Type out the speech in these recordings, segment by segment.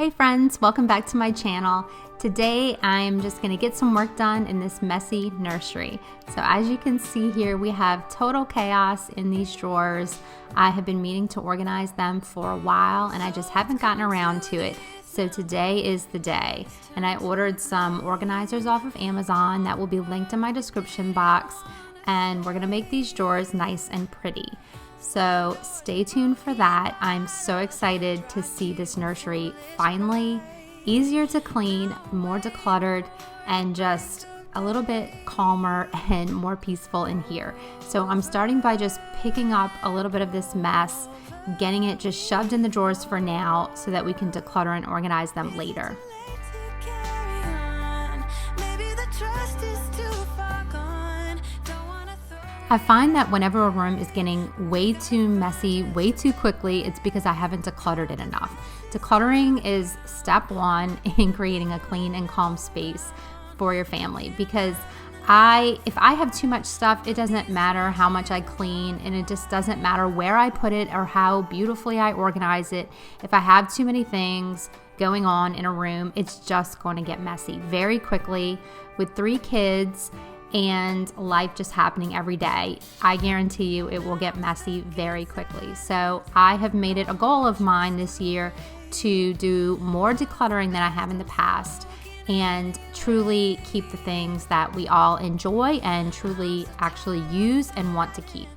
Hey friends, welcome back to my channel. Today I'm just going to get some work done in this messy nursery. So as you can see here, we have total chaos in these drawers. I have been meaning to organize them for a while and I just haven't gotten around to it. So today is the day, and I ordered some organizers off of Amazon that will be linked in my description box, and we're going to make these drawers nice and pretty. So stay tuned for that. I'm so excited to see this nursery finally easier to clean, more decluttered, and just a little bit calmer and more peaceful in here. So I'm starting by just picking up a little bit of this mess, getting it just shoved in the drawers for now so that we can declutter and organize them later. I find that whenever a room is getting way too messy, way too quickly, it's because I haven't decluttered it enough. Decluttering is step one in creating a clean and calm space for your family, because if I have too much stuff, it doesn't matter how much I clean, and it just doesn't matter where I put it or how beautifully I organize it. If I have too many things going on in a room, it's just going to get messy very quickly. With 3 kids and life just happening every day, I guarantee you it will get messy very quickly. So I have made it a goal of mine this year to do more decluttering than I have in the past, and truly keep the things that we all enjoy and truly actually use and want to keep.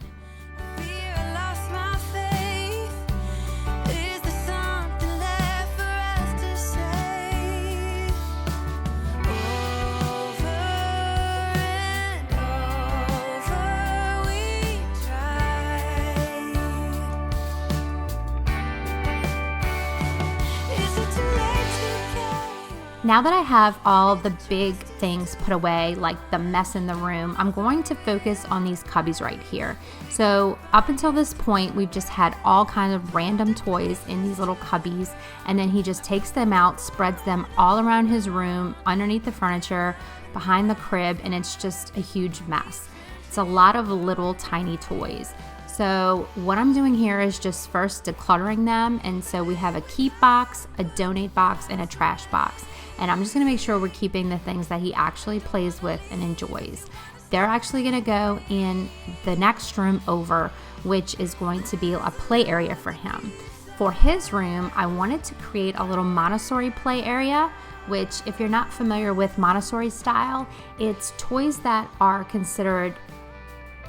Now that I have all the big things put away, like the mess in the room, I'm going to focus on these cubbies right here. So up until this point, we've just had all kinds of random toys in these little cubbies, and then he just takes them out, spreads them all around his room, underneath the furniture, behind the crib, and it's just a huge mess. It's a lot of little tiny toys. So what I'm doing here is just first decluttering them, and so we have a keep box, a donate box, and a trash box. And I'm just gonna make sure we're keeping the things that he actually plays with and enjoys. They're actually gonna go in the next room over, which is going to be a play area for him. For his room, I wanted to create a little Montessori Play Area, which, if you're not familiar with Montessori style, it's toys that are considered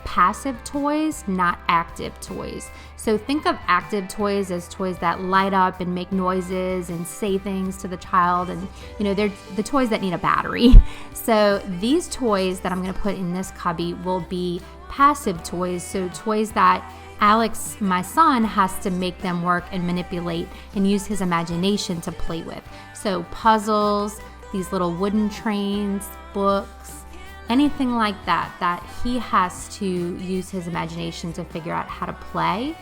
passive toys, not active toys. So think of active toys as toys that light up and make noises and say things to the child, and they're the toys that need a battery. So these toys that I'm going to put in this cubby will be passive toys, so toys that Alex, my son, has to make them work and manipulate and use his imagination to play with. So puzzles, these little wooden trains, books, anything like that he has to use his imagination to figure out how to play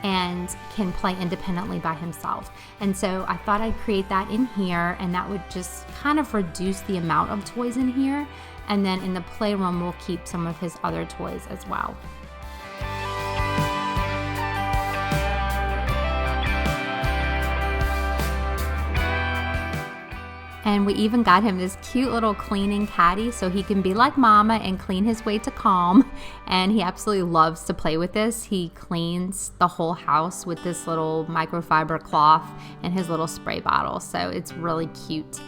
and can play independently by himself. And so I thought I'd create that in here, and that would just kind of reduce the amount of toys in here. And then in the playroom, we'll keep some of his other toys as well. And we even got him this cute little cleaning caddy so he can be like mama and clean his way to calm. And he absolutely loves to play with this. He cleans the whole house with this little microfiber cloth and his little spray bottle. So it's really cute.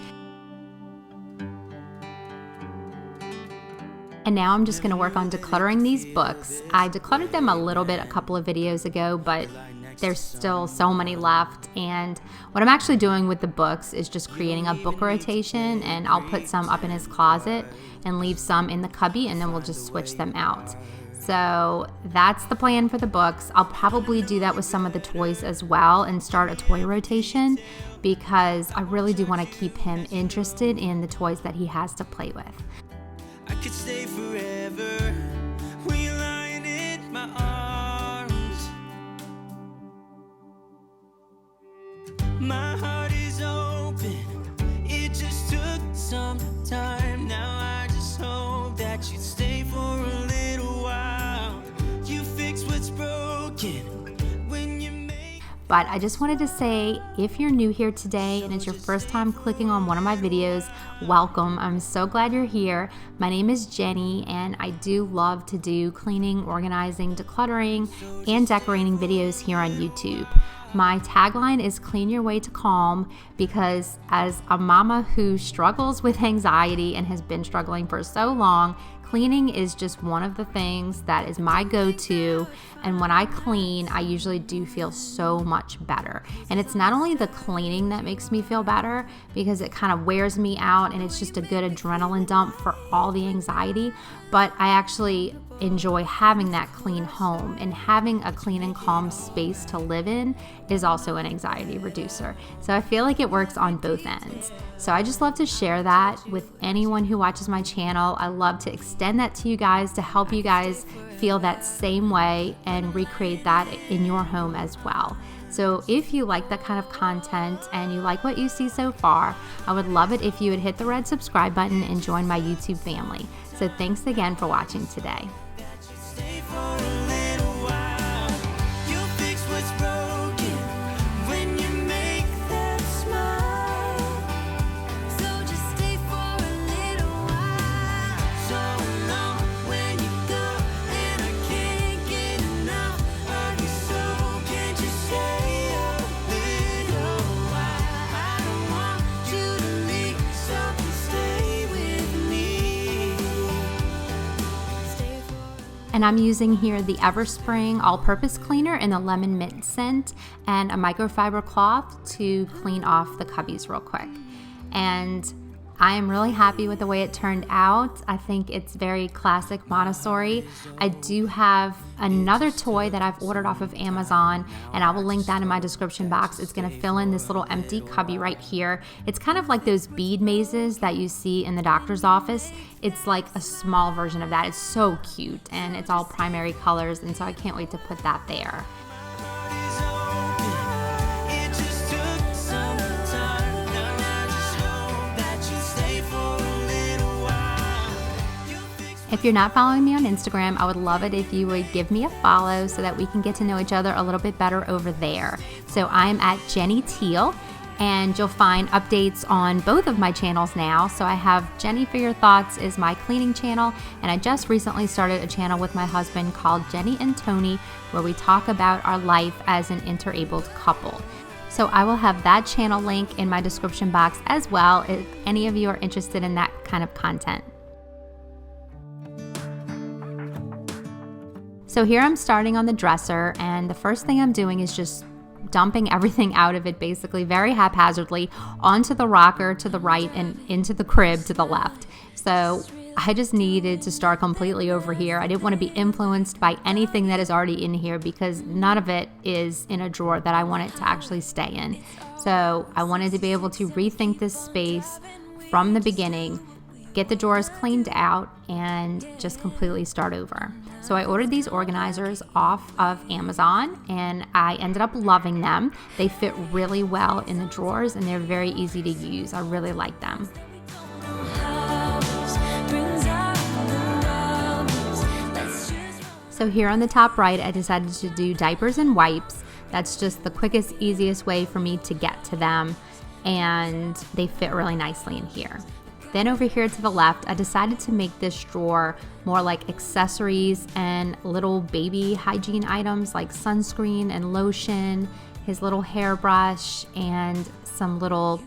And now I'm just going to work on decluttering these books. I decluttered them a little bit a couple of videos ago, but there's still so many left. And what I'm actually doing with the books is just creating a book rotation, and I'll put some up in his closet and leave some in the cubby, and then we'll just switch them out. So that's the plan for the books. I'll probably do that with some of the toys as well and start a toy rotation, because I really do want to keep him interested in the toys that he has to play with. I could stay forever when you're lying in my arms. My heart is open, it just took some time. Now I just hope that you'd stay for a little while. You fix what's broken when you make But I just wanted to say, if you're new here today and it's your first time clicking on one of my videos, welcome. I'm so glad you're here. My name is Jenny, and I do love to do cleaning, organizing, decluttering, and decorating videos here on YouTube. My tagline is clean your way to calm, because as a mama who struggles with anxiety and has been struggling for so long, cleaning is just one of the things that is my go-to, and when I clean, I usually do feel so much better. And it's not only the cleaning that makes me feel better, because it kind of wears me out and it's just a good adrenaline dump for all the anxiety, but I actually enjoy having that clean home, and having a clean and calm space to live in is also an anxiety reducer. So I feel like it works on both ends. So I just love to share that with anyone who watches my channel. I love to extend that to you guys to help you guys feel that same way and recreate that in your home as well. So if you like that kind of content and you like what you see so far, I would love it if you would hit the red subscribe button and join my YouTube family. So thanks again for watching today. Stay for a little while. You'll fix what's broken when you make them smile. So just stay for a little while. So long when you go, and I can't get enough of you. So can't you stay a little while? I don't want you to leave, so please stay with me. Stay for And I'm using here the Everspring all-purpose cleaner in the lemon mint scent and a microfiber cloth to clean off the cubbies real quick. And I am really happy with the way it turned out. I think it's very classic Montessori. I do have another toy that I've ordered off of Amazon, and I will link that in my description box. It's going to fill in this little empty cubby right here. It's kind of like those bead mazes that you see in the doctor's office. It's like a small version of that. It's so cute, and it's all primary colors, and so I can't wait to put that there. is open. It just took some time. Now I just hope that you stay for a little while. You'll fix If you're not following me on Instagram, I would love it if you would give me a follow so that we can get to know each other a little bit better over there. So I'm at Jenny Teal, and you'll find updates on both of my channels now. So I have Jenny for Your Thoughts is my cleaning channel, and I just recently started a channel with my husband called Jenny and Tony, where we talk about our life as an interabled couple. So I will have that channel link in my description box as well if any of you are interested in that kind of content. So here I'm starting on the dresser, and the first thing I'm doing is just dumping everything out of it, basically very haphazardly onto the rocker to the right and into the crib to the left. So I just needed to start completely over here. I didn't want to be influenced by anything that is already in here, because none of it is in a drawer that I want it to actually stay in. So I wanted to be able to rethink this space from the beginning, get the drawers cleaned out, and just completely start over. So I ordered these organizers off of Amazon, and I ended up loving them. They fit really well in the drawers, and they're very easy to use. I really like them. So here on the top right, I decided to do diapers and wipes. That's just the quickest, easiest way for me to get to them, and they fit really nicely in here. Then over here to the left, I decided to make this drawer more like accessories and little baby hygiene items like sunscreen and lotion, his little hairbrush, and some little,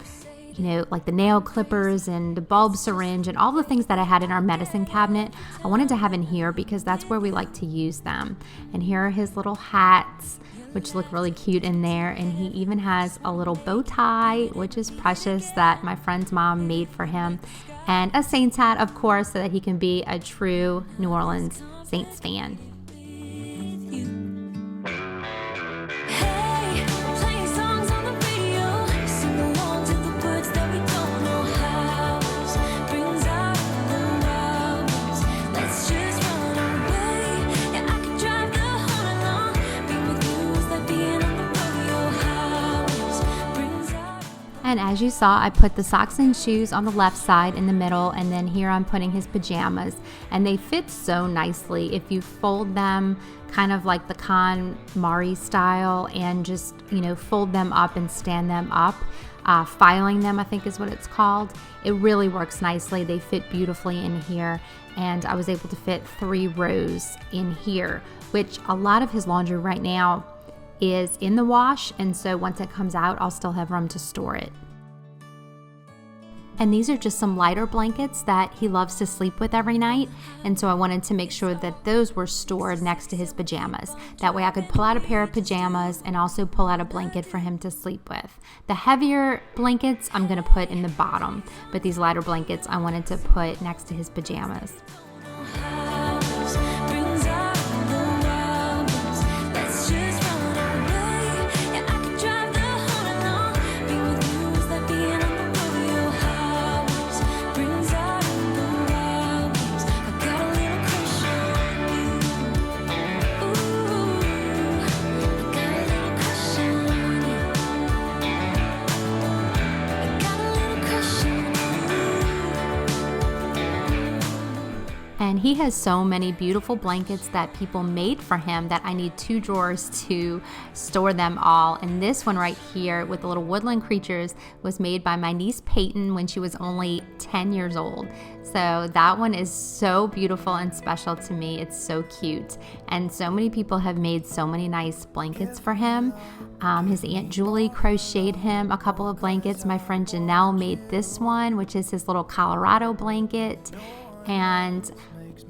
like the nail clippers and the bulb syringe and all the things that I had in our medicine cabinet. I wanted to have in here because that's where we like to use them. And here are his little hats, which look really cute in there. And he even has a little bow tie, which is precious, that my friend's mom made for him. And a Saints hat, of course, so that he can be a true New Orleans Saints fan. And as you saw, I put the socks and shoes on the left side in the middle, and then here I'm putting his pajamas, and they fit so nicely if you fold them kind of like the KONMARI style and just, fold them up and stand them up. Filing them, I think is what it's called. It really works nicely. They fit beautifully in here, and I was able to fit 3 rows in here, which a lot of his laundry right now is in the wash, and so once it comes out, I'll still have room to store it. And these are just some lighter blankets that he loves to sleep with every night, and so I wanted to make sure that those were stored next to his pajamas. That way I could pull out a pair of pajamas and also pull out a blanket for him to sleep with. The heavier blankets I'm going to put in the bottom, but these lighter blankets I wanted to put next to his pajamas. And he has so many beautiful blankets that people made for him that I need 2 drawers to store them all. And this one right here with the little woodland creatures was made by my niece Peyton when she was only 10 years old. So that one is so beautiful and special to me. It's so cute. And so many people have made so many nice blankets for him. His Aunt Julie crocheted him a couple of blankets. My friend Janelle made this one, which is his little Colorado blanket. And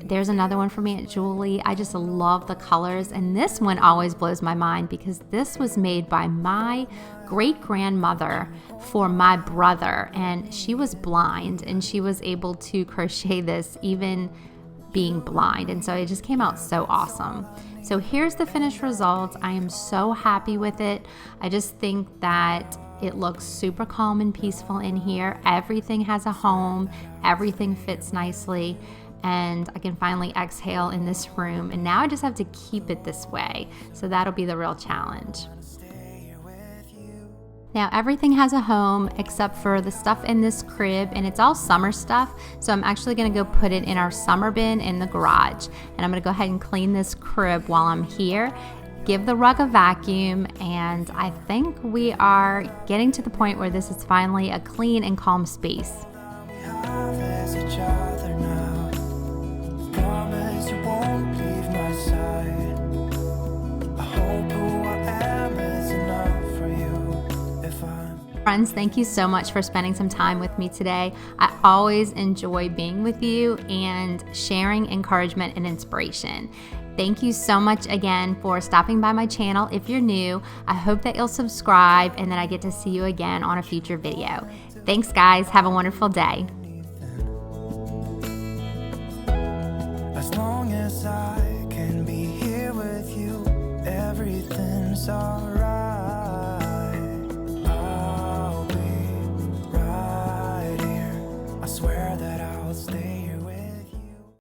there's another one from Aunt Julie. I just love the colors, and this one always blows my mind because this was made by my great-grandmother for my brother, and she was blind, and she was able to crochet this even being blind, and so it just came out so awesome. So here's the finished result. I am so happy with it. I just think that it looks super calm and peaceful in here. Everything has a home. Everything fits nicely. And I can finally exhale in this room. And now I just have to keep it this way. So that'll be the real challenge. Now everything has a home except for the stuff in this crib, and it's all summer stuff. So I'm actually gonna go put it in our summer bin in the garage. And I'm gonna go ahead and clean this crib while I'm here. Give the rug a vacuum, and I think we are getting to the point where this is finally a clean and calm space. Friends, thank you so much for spending some time with me today. I always enjoy being with you and sharing encouragement and inspiration. Thank you so much again for stopping by my channel. If you're new, I hope that you'll subscribe and that I get to see you again on a future video. Thanks, guys. Have a wonderful day. As long as I can be here with you, everything's alright.